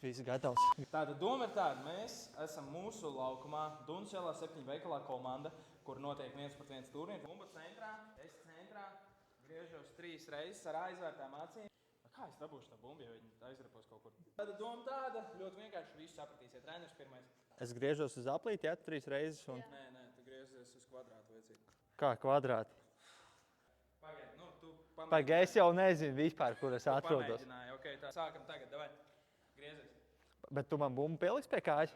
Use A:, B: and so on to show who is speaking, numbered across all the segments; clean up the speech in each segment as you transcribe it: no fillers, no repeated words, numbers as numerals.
A: Viss gatavs.
B: Tāda doma ir tāda, mēs esam mūsu laukumā, Dunas ielā 7 veikalā komanda, kur notiek 1-1 turnīri. Bumba centrā, es centrā, griežos 3 reizes ar aizvērtām acīm. Kā es dabūšu tā bumbu, ja viņi aizrapos kaut kur? Tāda doma tāda, ļoti vienkārši visu sapratīsiet. Treneris pirmais.
A: Es griežos uz aplīti, jā, 3 reizes. Un...
B: Nē, tu griezies uz kvadrātu vajadzīgi.
A: Kā kvadrāti?
B: Pagaid, nu, tu pamēģināji.
A: Pagaid, es jau nezinu vispār, kur es atrodos.
B: Pamēģināji, ok, tā. Sākam tagad, davai. Griezies.
A: Bet tu man bumbu pieliksi pie kājas?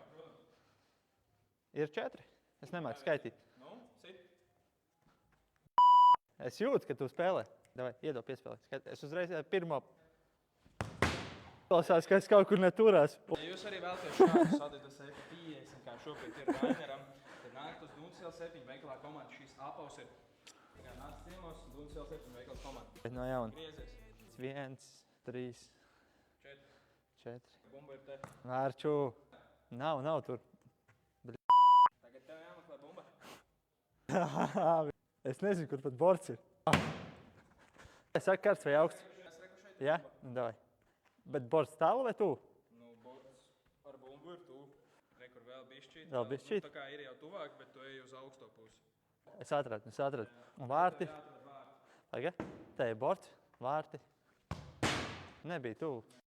A: Ir 4. Es nemāku skaitīt.
B: Nu, sit.
A: Es jūtu, ka tu spēlē. Davai, iedod piespēlēt. Es uzreiz pirmo... Klausās, ka es kaut kur neturās.
B: Ja jūs arī vēlaties šādu Adidas F50, kā šobrīd ir Raineram, tad nākt uz Dunas iela 7 veikalā komanda. Šīs apaus ir nāc ciemos Dunas iela 7 veikalā komanda.
A: Bet no jauna.
B: Griezies.
A: 1, 3, 4.
B: Bumba ir te.
A: Vērču. Nav tur.
B: Tagad tev jāmeklē bumba.
A: Es nezinu, kur pat bords ir. Es saku karsts vai augsts?
B: Es reku šeit.
A: Jā? Nu, davai. Bet bords tālu vai tu?
B: Nu, bords ar bumbu ir tu. Rekur vēl bišķīt.
A: Vēl bišķīt?
B: Nu, tā kā ir jau tuvāk, bet tu ej uz augsto pusi.
A: Es atradu. Un vārti?
B: Jāatrod vārti.
A: Tagad? Te ir bords, vārti. Nebija tuvu.